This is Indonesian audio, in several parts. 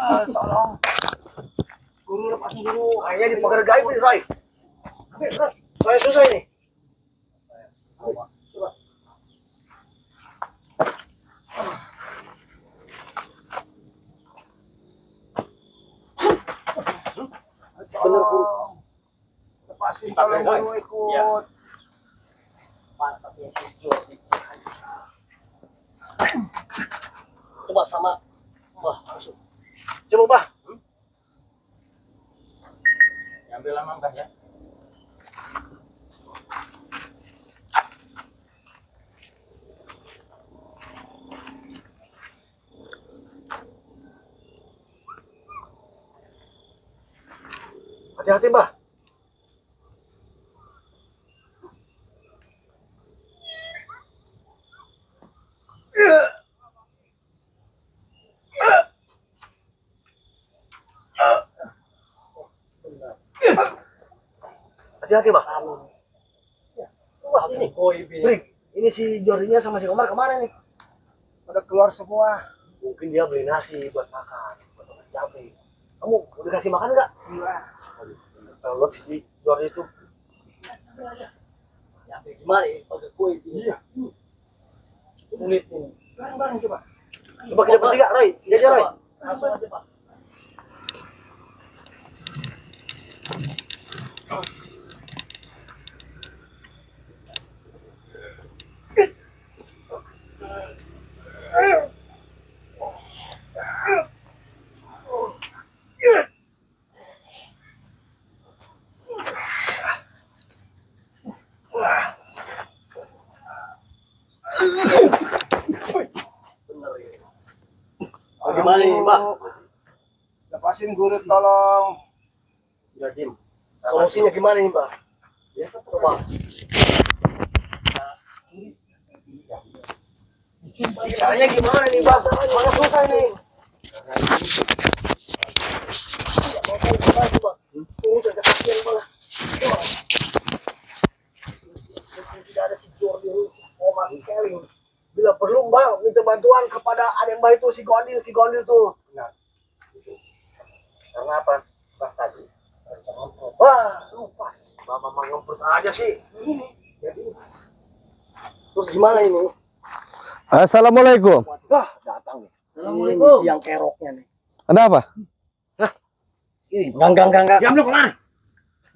Tolong. Guru lepasin guru. Kayaknya dipagar gaib nih, Rai. Saya susah ini. Coba. Bener guru. Lepasin tolong guru ikut. Pasapnya si Jordi. Coba sama Mbah langsung. Coba, Bah. Ambil lama Mbah ya. Hati-hati, Mbah. Hati-hati, Mbah. Wah, ini Brik, ini si Jordinya sama si Komar kemana nih? Pada keluar semua. Mungkin dia beli nasi buat makan, buat makan cabai. Kamu udah kasih makan nggak? Iya. Kalau si Jordi itu. ya gimana ya? Pakai kue ini. Iya. Sulit ini. Bareng-bareng coba. Coba kita bertiga, Rai. Jajar, Rai. Langsung aja, Pak. Gimana nih, Mbak? Lepasin guru tolong. Ya, Dim. Solusinya gimana nih, Mbak? Ya, coba. Caranya gimana nih, Mbak? Mana susah nih? Tidak ada si Jordi, si Omar, si Kelly. Bila perlu, Mbak, minta bantuan kepada adik Mbak itu, si Gondil tuh. Nah. Karena apa? Mbah tadi. Wah, lupa. Mama ngempet aja sih. Jadi, terus gimana ini? Assalamualaikum. Wah, datang nih. Assalamualaikum. Yang keroknya nih. Ada apa? Ini, enggak. Diam lu kemana?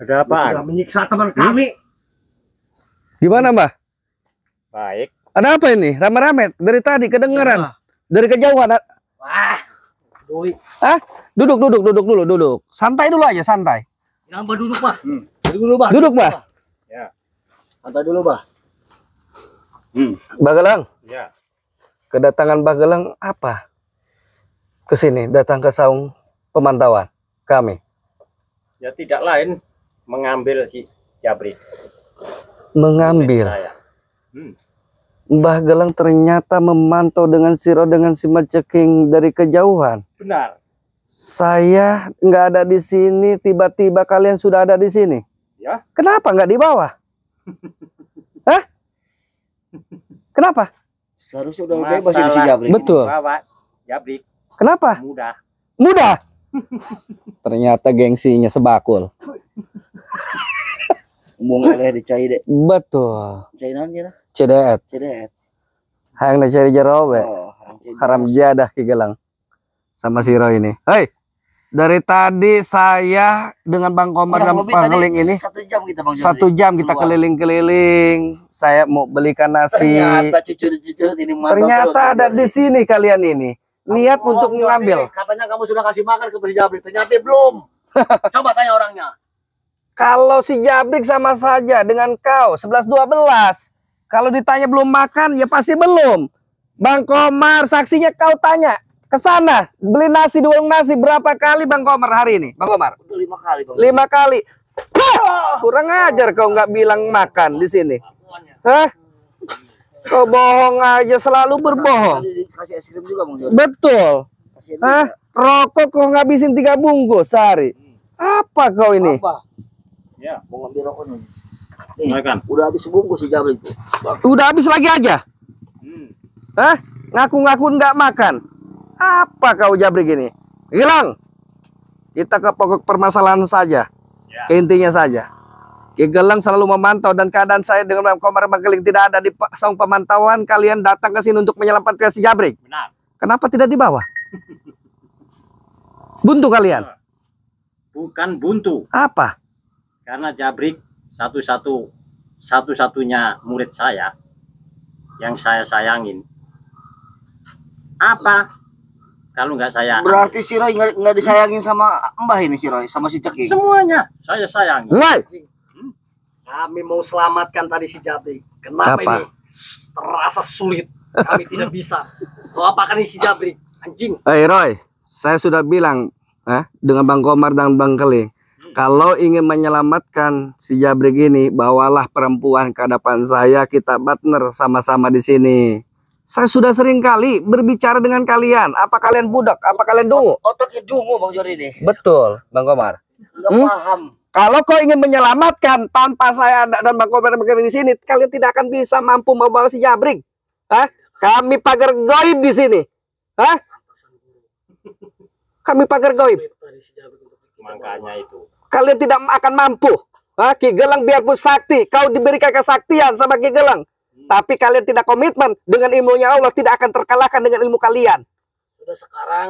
Ada Sudah menyiksa teman kami. Gimana, Mbah? Baik. Ada apa ini? Rame-rame dari tadi kedengeran. Dari kejauhan. Wah, doi. Ah, duduk dulu. Santai dulu aja, santai. Ngambah dulu, Pak. Duduk dulu, Mbak. Duduk, Mbah. Ya. Santai dulu, Mbak. Bagelang, Ya. kedatangan Bagelang apa? Ke sini, datang ke saung pemantauan kami. Ya tidak lain mengambil si Jabri. Mengambil. Saya. Mbah Gelang ternyata memantau dengan Siro dengan si Maceking dari kejauhan. Benar. Saya nggak ada di sini, tiba-tiba kalian sudah ada di sini. Ya. Kenapa nggak di bawah? Hah? Kenapa? Seharusnya udah bebas ini si Jabri. Betul. Bawa Jabri Kenapa? mudah. Mudah. Ternyata gengsinya sebakul. Mau ngalih dicai deh. Betul. Cai naon ya? Cedet. Cedet. Hayang na cari jarawe. Oh, Haram jadah Ki Gelang. Sama Siro ini. Hei. Dari tadi saya dengan Bang Komar dan Pangling ini 1 jam kita Bang. 1 jam kita keliling-keliling. Saya mau belikan nasi. Ternyata cucur ini mantap. Ternyata ada di sini kalian ini. Niat untuk mengambil. Katanya kamu sudah kasih makan ke si Jabri. Ternyata belum. Coba tanya orangnya. Kalau si Jabrik sama saja dengan kau 11-12. Kalau ditanya belum makan ya pasti belum. Bang Komar saksinya kau tanya ke sana beli nasi di warung nasi berapa kali Bang Komar hari ini? Bang Komar? Udah 5 kali Bang. 5 kali. Kurang ajar kau nggak bilang makan di sini. Hah? Kau bohong aja, selalu berbohong. Kasih es krim juga Bang. Betul. Kasih Hah? Rokok kau ngabisin 3 bungkus sehari. Apa kau ini? Apa? Ya. Mau ngambil rokok nih. Nih, Makan. udah habis sebungkus si Jabri itu. Udah habis lagi aja. Hah? Ngaku-ngaku nggak makan. Apa kau Jabrik ini? Hilang. Kita ke pokok permasalahan saja. Ya. Ke intinya saja. Ki Gelang selalu memantau dan keadaan saya dengan Bang Komar Bang Keling tidak ada di saung pemantauan. Kalian datang ke sini untuk menyelamatkan si Jabrik. Benar. Kenapa tidak di bawah? Buntu kalian. Bukan buntu. Apa? Karena Jabrik satu-satunya murid saya yang saya sayangin. Apa? Kalau nggak saya Berarti si Roy nggak disayangin sama Mbah ini si Roy, sama si Ceking. semuanya saya sayangin. Mulai. Kami mau selamatkan tadi si Jabrik. Kenapa Apa? ini terasa sulit? Kami tidak bisa. Kau apakan ini si Jabrik? Anjing. Hei Roy, saya sudah bilang dengan Bang Komar dan Bang Keling, kalau ingin menyelamatkan si Jabrik ini, bawalah perempuan ke hadapan saya, kita partner sama-sama di sini. Saya sudah sering kali berbicara dengan kalian. Apa kalian budak? Apa kalian dungu? Otaknya dungu Bang Jori ini. Betul, Bang Komar. Nggak paham. Kalau kau ingin menyelamatkan tanpa saya dan Bang Komar dan Bang Keling di sini, kalian tidak akan bisa mampu membawa si Jabrik. Kami pagar goib di sini. Kami pagar goib. Makanya itu. Kalian tidak akan mampu. Ki Gelang biarpun sakti, kau diberikan kesaktian sama Ki Gelang. Tapi kalian tidak komitmen dengan ilmunya Allah, tidak akan terkalahkan dengan ilmu kalian. Sudah sekarang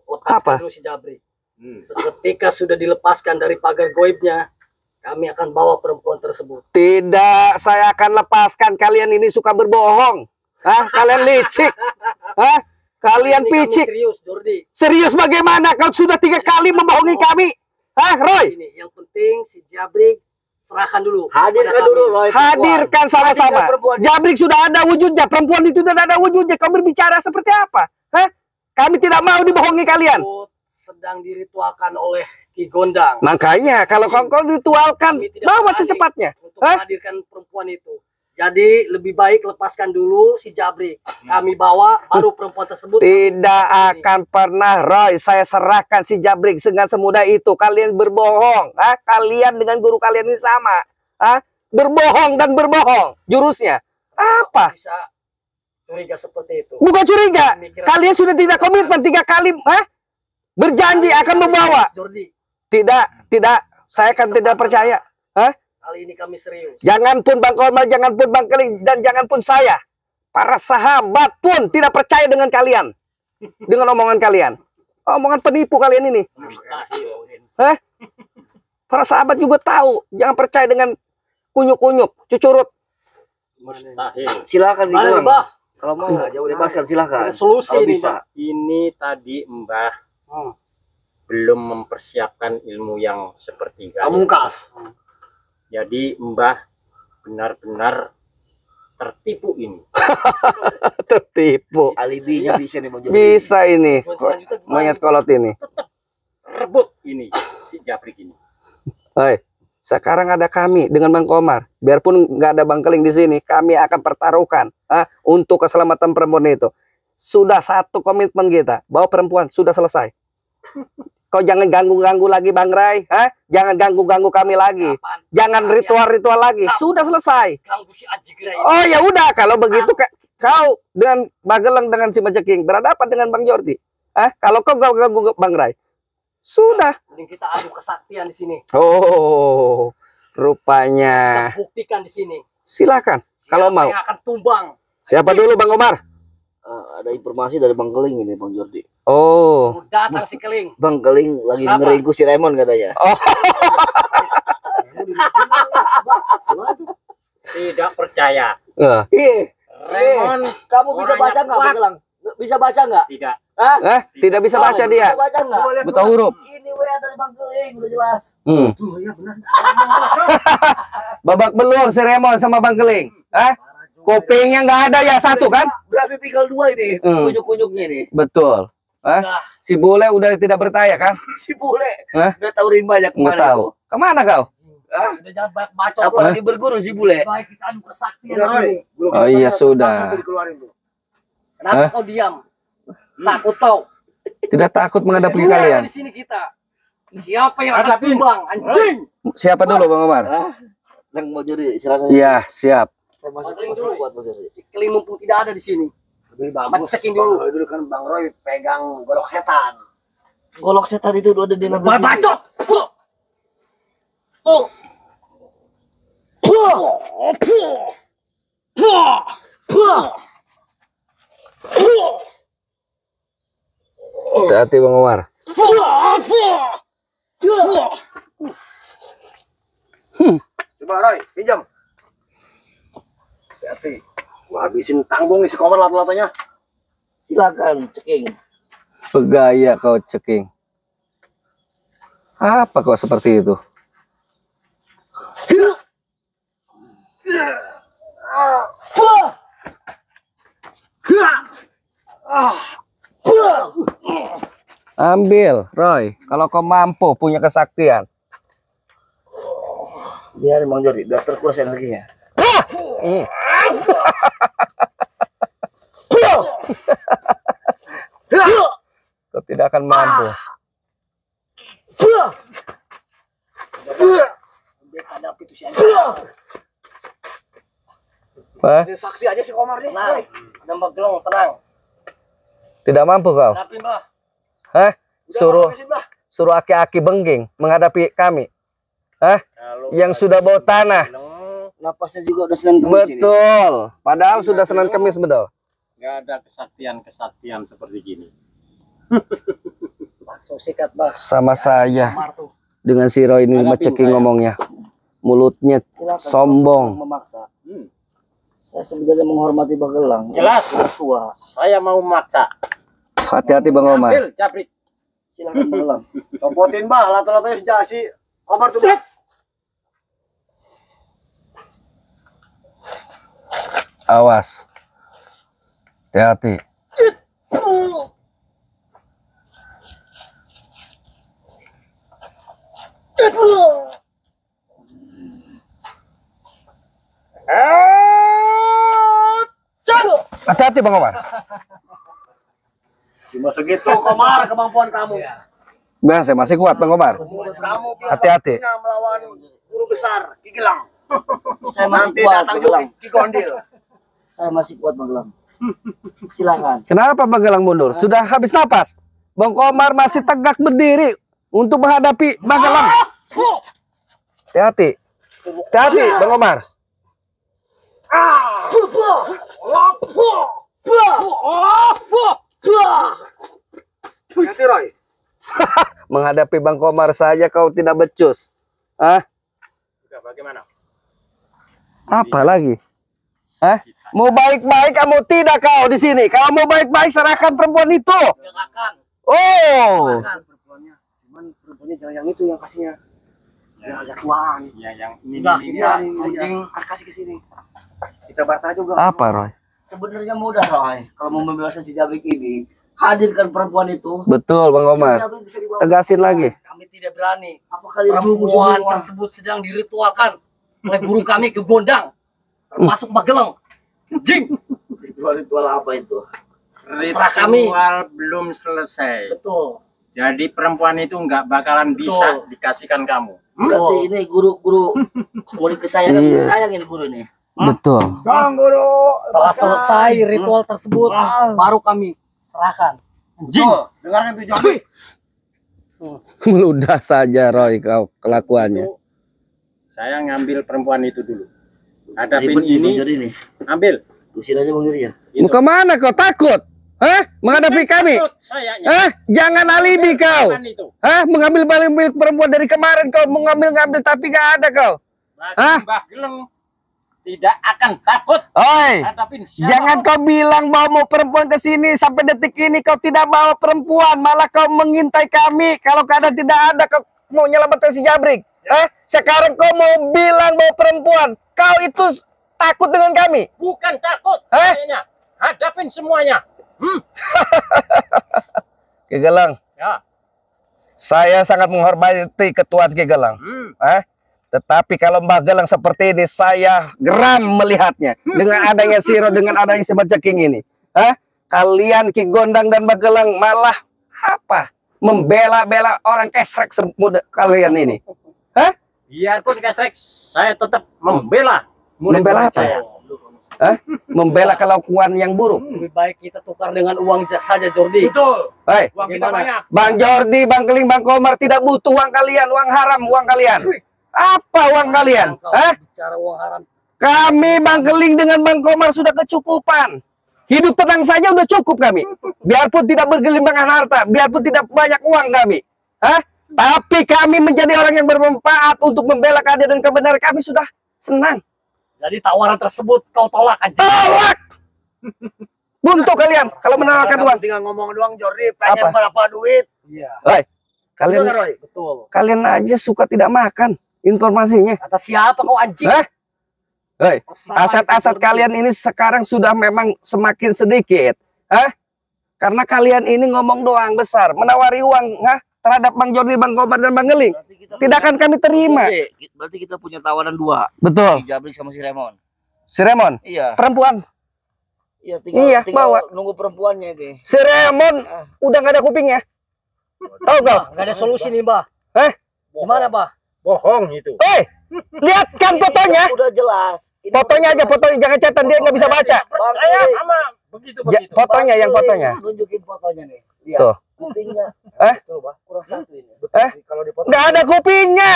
lepaskan Apa? dulu si Jabrik. Seketika sudah dilepaskan dari pagar goibnya, kami akan bawa perempuan tersebut. Tidak, saya akan lepaskan. Kalian ini suka berbohong. Kalian licik. Kalian Ini kami picik. serius, Jordi. Serius bagaimana? Kau sudah 3 kali membohongi kami. Roy? Ini yang penting si Jabrik serahkan dulu. Hadirkan kepada dulu kami. Roy. Hadirkan sama-sama. Hadirkan perempuan. Jabrik sudah ada wujudnya. Perempuan itu sudah ada wujudnya. Kau berbicara seperti apa? Kami tidak mau dibohongi kalian. Sedang diritualkan oleh Ki Gondang. Makanya kalau kau ritualkan, Kami tidak bawa berani secepatnya. untuk menghadirkan perempuan itu. Jadi lebih baik lepaskan dulu si Jabrik. Kami bawa baru perempuan tersebut. Tidak akan pernah, Roy. Saya serahkan si Jabrik dengan semudah itu. Kalian berbohong. Kalian dengan guru kalian ini sama. Berbohong dan berbohong. Jurusnya. Apa? Bisa curiga seperti itu. Bukan curiga. Kalian sudah tidak komitmen 3 kali. Berjanji akan membawa. Jordi, Tidak. Saya akan tidak percaya. kali ini kami serius. Jangan pun Bang Komar, jangan pun Bang Keling, dan jangan pun saya. Para sahabat pun tidak percaya dengan kalian. Dengan omongan kalian. Omongan penipu kalian ini. Para sahabat juga tahu. Jangan percaya dengan kunyuk-kunyuk, cucurut. Mustahil. Silakan Ki Mana Gelang. Mbah? Kalau mau jauh lepaskan silakan. Ada solusi Kalau nih, bisa. Mbah. Ini tadi Mbah belum mempersiapkan ilmu yang seperti Pamungkas. Jadi Mbah benar-benar tertipu ini. Tertipu. Alibinya bisa nih Bang Jori. Bisa ini. Selanjutnya gimana? Monyet kolot ini. Rebut ini si Jabrik ini. Hei, sekarang ada kami dengan Bang Komar. Biarpun nggak ada Bang Keling di sini, kami akan pertaruhkan untuk keselamatan perempuan itu. Sudah satu komitmen kita, bahwa perempuan sudah selesai. Kau jangan ganggu-ganggu lagi Bang Rai, jangan ganggu-ganggu kami lagi. Apaan? Jangan ritual-ritual lagi. Sudah selesai. Ganggu si Ajigrai. Oh ya udah, kalau begitu kau dengan Bagelang dengan si Maceking berhadapan dengan Bang Jordi. Kalau kau ganggu Bang Rai, sudah. Mending kita adu kesaktian di sini. Oh, rupanya. Kita buktikan di sini. Silakan. Kalau Siapa mau. yang akan tumbang? Siapa dulu Bang Omar? Ada informasi dari Bang Keling ini Bang Jordi. Oh. Datang si Keling. Bang Keling lagi Kenapa? dengerin si Raymond katanya. Oh. Tidak percaya. Iya. Raymond Kamu bisa orangnya baca nggak kuat. Bang Kelang? Bisa baca nggak? tidak. Tidak bisa baca dia. Bisa baca nggak? Buta huruf. Ini WA dari Bang Keling udah jelas. Tuh ya benar. Babak belur si Remon sama Bang Keling. Kupingnya nggak ada ya satu kan? Berarti tinggal 2 ini. Kunyuk-kunyuknya nih. Betul. Nah, Si Bule udah tidak bertanya kan? Si Bule. Hah? Nggak tahu rimbanya Nggak kemana tahu. itu. Kemana kau? udah jangan banyak bacot. Apalagi berguru si Bule. Baik kita adu kesaktian Udah di Roy. sini. Oh iya sudah. Kenapa kau diam? Takut kau? Tidak takut menghadapi Dua kalian. di sini kita. Siapa yang akan tumbang? Anjing. Siapa dulu Bang Omar? Yang mau jadi silakan. Iya siap. Saya masih Bang Keling masih dulu. kuat Bang Jordi. Si Keling mumpung tidak ada di sini. Lebih bagus. Cekin dulu. Dulu kan Bang Roy pegang golok setan. golok setan itu udah di negeri. Bacot. Hati-hati Bang Komar. Coba Roy, pinjam. Hati-hati. Gua habisin tanggung nih si Komar lato-latonya. Silakan, ceking. Begaya kau ceking. Apa kau seperti itu? Ambil, Roy. Kalau kau mampu punya kesaktian. Biarin Bang Jori, biar terkuras energinya. Kau tidak akan mampu. Hah? Ini sakti aja si Komar nih. Tenang. Ada Magelung, tenang. Tidak mampu kau? Hadapin, Bah. Hah? Suruh habisin, Bah. suruh aki-aki bengging menghadapi kami. Hah? Kalau Yang sudah bawa tanah. Napasnya juga udah Senin Kemis ini. Betul. Padahal sudah Senin Kemis betul. nggak ada kesaktian seperti gini. Langsung sikat, Bah. Sama saya Komar tuh. dengan si Roy ini Hadapin ceking saya. ngomongnya. Mulutnya Silakan, sombong. memaksa. Hmm. Saya sebenarnya menghormati Bagelang. Jelas. Tua. Saya mau maksa. Hati-hati Bang Komar. Ambil Jabrik. Silakan Bagelang. Copotin Bah, lato-latonya si Komar tuh. Bah. Awas. Hati-hati. Hati-hati Bang Komar. Cuma segitu Komar kemampuan kamu. Biasa masih kuat Bang Komar. Kamu Hati-hati. melawan guru besar Ki Gilang. Saya masih Nanti kuat, datang juga Magelang. Ki Gondil. Saya masih kuat, Magelang. Silakan. Kenapa Bang Gelang mundur? Sudah habis napas. Bang Komar masih tegak berdiri untuk menghadapi Bang Gelang. Hati-hati. Hati-hati Bang Komar. Hati Roy. Menghadapi Bang Komar saja kau tidak becus. Hah? Sudah bagaimana? Apa lagi? Hah? Mau baik-baik kamu tidak kau di sini. Kalau mau baik-baik serahkan perempuan itu. Silakan. Oh. Perempuannya. Cuman perempuannya jangan yang itu yang kasihnya. Yang agak tuaan. Ya yang ini Udah, ini. iya. Anjing. Kasih ke sini. Kita barter juga. Apa Roy? Sebenarnya mudah, Roy. Kalau mau membebaskan si Jabrik ini, hadirkan perempuan itu. Betul Bang Komar. Jabrik bisa dibawa. Tegasin lagi. Kami tidak berani. Apa kalian dulu Perempuan semua? tersebut sedang diritualkan oleh guru kami ke Gondang, termasuk Magelang. Jing. Ritual apa itu? Serah kami. Ritual belum selesai. Betul. Jadi perempuan itu nggak bakalan bisa Betul. dikasihkan kamu. Berarti ini guru-guru murid kesayangan Iya. sayang ini guru ini. Betul. Bang guru. Setelah selesai ritual tersebut, baru kami serahkan. Jing. Tuh, dengarkan tuh Jabrik. Meludah saja Roy kau kelakuannya. Saya ngambil perempuan itu dulu. Hadapin Ribet nih, Bang ini, Jori nih. ambil. Usir aja Bang Jori ya. Mau kemana kau takut? Hah? Menghadapi kami? Takut sayanya. Hah? Jangan alibi kau. Perempuan itu. Hah? Mengambil milik perempuan dari kemarin kau mengambil tapi gak ada kau. Hah? Mbah Geleng tidak akan takut Oi, hadapin siapa. jangan kau bilang bawa mau perempuan ke sini sampai detik ini kau tidak bawa perempuan, malah kau mengintai kami. Kalau keadaan tidak ada kau mau nyelamatkan si Jabrik. Hah? Sekarang kau mau bilang bawa perempuan. Kau itu takut dengan kami. Bukan takut Hah? sayanya. Hadapin semuanya. Ki Gelang, Ya. saya sangat menghormati ketua Ki Gelang. Tetapi kalau Mbah Gelang seperti ini, saya geram melihatnya. Dengan adanya Siro, dengan adanya si Ceking ini. Kalian Ki Gondang dan Mbah Gelang malah apa? Membela-bela orang kesrek semuda kalian ini. Biarpun kesrek, saya tetap membela Membela apa? saya. Membela kelakuan yang buruk. Lebih baik kita tukar dengan uang saja, Jordi. Betul. Hei, Uang kita Gimana? banyak. Bang Jordi, Bang Keling, Bang Komar tidak butuh uang kalian, uang haram uang kalian. Apa uang kalian? Kau bicara uang haram. Kami Bang Keling dengan Bang Komar sudah kecukupan. Hidup tenang saja udah cukup kami. Biarpun tidak bergelimbangan harta, biarpun tidak banyak uang kami. Tapi kami menjadi orang yang bermanfaat untuk membela keadilan dan kebenaran, kami sudah senang. Jadi tawaran tersebut kau tolak aja. Tolak! Buntu kalian kalau menawarkan uang. Tinggal ngomong doang, Jordi. Pengen Apa? berapa duit? Iya. Kalian Betul, Roy? Betul. kalian aja suka tidak makan informasinya. Kata siapa kau anjing? Aset-aset kalian ini sekarang sudah memang semakin sedikit. Karena kalian ini ngomong doang besar, menawari uang terhadap Bang Jordi, Bang Komar, dan Bang Keling. Tidak akan kami terima. Berarti kita punya tawaran dua. Betul. Si Jabrik sama si Remon. Si Remon, Iya. perempuan. Iya, Iya, tinggal bawa. nunggu perempuannya itu. Si Remon udah nggak ada kupingnya. Tahu kau? Nggak ada solusi nih, Mbah. Gimana, Mbah? Bohong itu. Lihat kan fotonya. Udah jelas. Fotonya aja, fotonya jangan catatan, dia nggak bisa baca. Saya sama begitu. Fotonya yang fotonya. Nunjukin fotonya nih. Lihat. Tuh. Kupingnya. Betul, Bah. Kurang satu ini. Kalau dipoto Nggak ada kupingnya.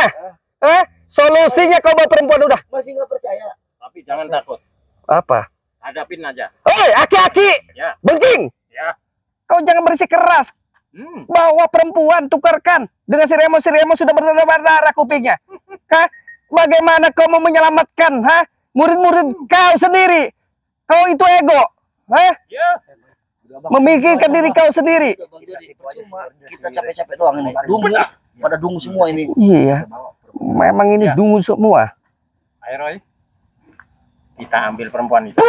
Solusinya kau bawa perempuan udah. Masih nggak percaya? Tapi jangan takut. Apa? Hadapin aja. Hei, aki-aki, Ya. bengking. Ya. Kau jangan berisik keras. Bawa perempuan, tukarkan dengan si Remo. Si Remo sudah berdarah kupingnya. Bagaimana kau mau menyelamatkan murid-murid kau sendiri? Kau itu ego. Ya. Memikirkan diri kau sendiri. Cuma kita capek-capek doang ini. Dungu. Pada dungu semua ini. Iya, memang ini Ya. dungu semua. Ayo Roy. Kita ambil perempuan itu.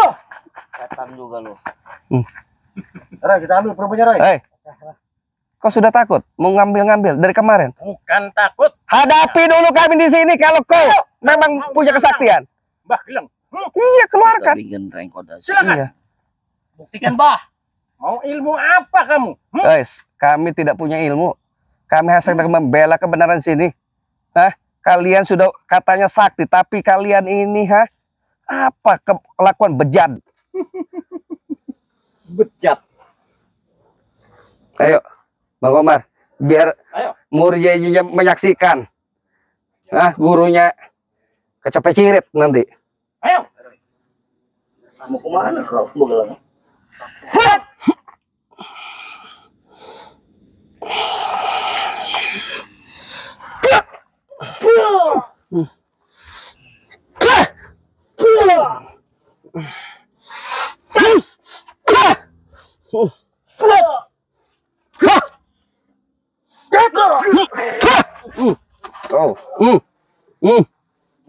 Setan juga lo. Roy, kita ambil perempuannya, Roy. Hei, kau sudah takut mau ngambil-ngambil dari kemarin? Bukan takut. Hadapi dulu kami di sini kalau kau memang punya kesaktian. Mbah Geleng. Iya, keluarkan. Bikin rengkot. Silakan. Iya. Buktikan, Mbah. Mau ilmu apa kamu? Guys, kami tidak punya ilmu. Kami hanya sedang membela kebenaran sini. Kalian sudah katanya sakti, tapi kalian ini apa kelakuan bejat? Bejat. Ayo, Bang Komar, biar Ayo. muridnya menyaksikan. Gurunya kecapek cirit nanti. Ayo. Mau kemana kau? Mau gelang.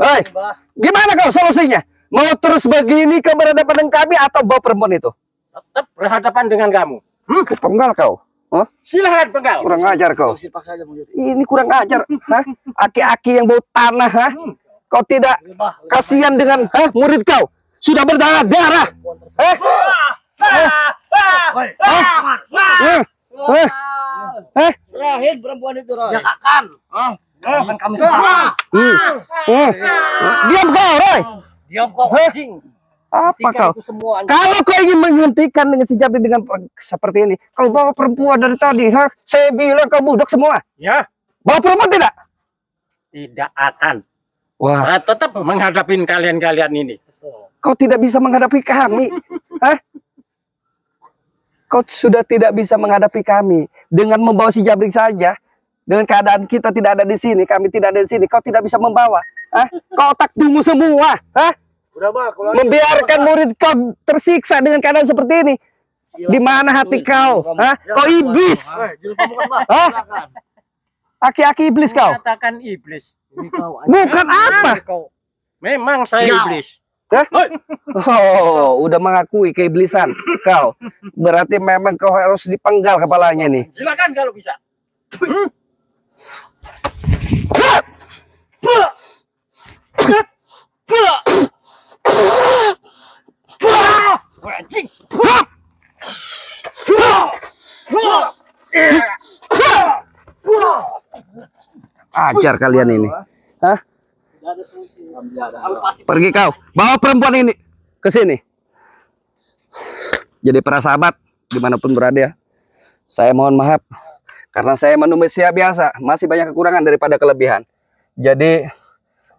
Hei, gimana kau solusinya? Mau terus begini kau berhadapan dengan kami atau bawa perempuan itu? Tetap berhadapan dengan kamu. Penggal kau. Silahkan penggal. Kurang ajar kau. Usir paksa aja, Bang Jordi. Ini kurang ajar. Aki-aki yang bau tanah. Kau tidak kasihan dengan murid kau. Sudah berdarah-darah. Terakhir perempuan itu, Roy. Ya akan. Akan kami sepakat. Diam kau, Roy. Diam kau, anjing. Apa Hentikan kau? itu semua, anjing. Kalau kau ingin menghentikan dengan si Jabri dengan seperti ini, kalau bawa perempuan dari tadi, saya bilang kau budak semua. Ya. Bawa perempuan tidak? Tidak akan. Wah, Saya tetap menghadapin kalian-kalian ini. kau tidak bisa menghadapi kami. Kau sudah tidak bisa menghadapi kami dengan membawa si Jabrik saja. Dengan keadaan kita tidak ada di sini, kami tidak ada di sini, kau tidak bisa membawa. Kau otak dungu semua. Udah, Bah. Membiarkan murid kau tersiksa dengan keadaan seperti ini. Di mana hati kau? Kau iblis. Jurus pamungkas, Bah. Aki-aki iblis kau. Katakan iblis. Bukan apa? Memang saya iblis. Oh, udah mengakui keiblisan kau. Berarti memang kau harus dipenggal kepalanya nih. Silakan kalau bisa. Anjing. Ajar kalian ini. Nggak ada solusi. Kami pasti Pergi kau. Bawa perempuan ini ke sini. Jadi para sahabat dimanapun berada, saya mohon maaf karena saya manusia biasa, masih banyak kekurangan daripada kelebihan. Jadi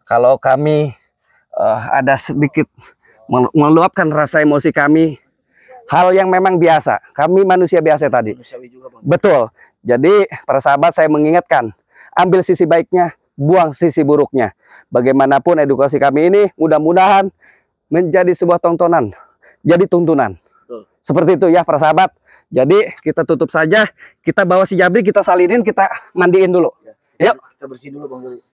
kalau kami ada sedikit meluapkan rasa emosi kami, hal yang memang biasa. Kami manusia biasa tadi. Manusiawi juga, Bang. Betul. Jadi para sahabat saya mengingatkan, ambil sisi baiknya, buang sisi buruknya. Bagaimanapun edukasi kami ini mudah-mudahan menjadi sebuah tontonan, jadi tuntunan. Betul. Seperti itu ya para sahabat. Jadi kita tutup saja, kita bawa si Jabrik, kita salinin, kita mandiin dulu. Ya. Yuk. Kita bersihin dulu, Bang Juri.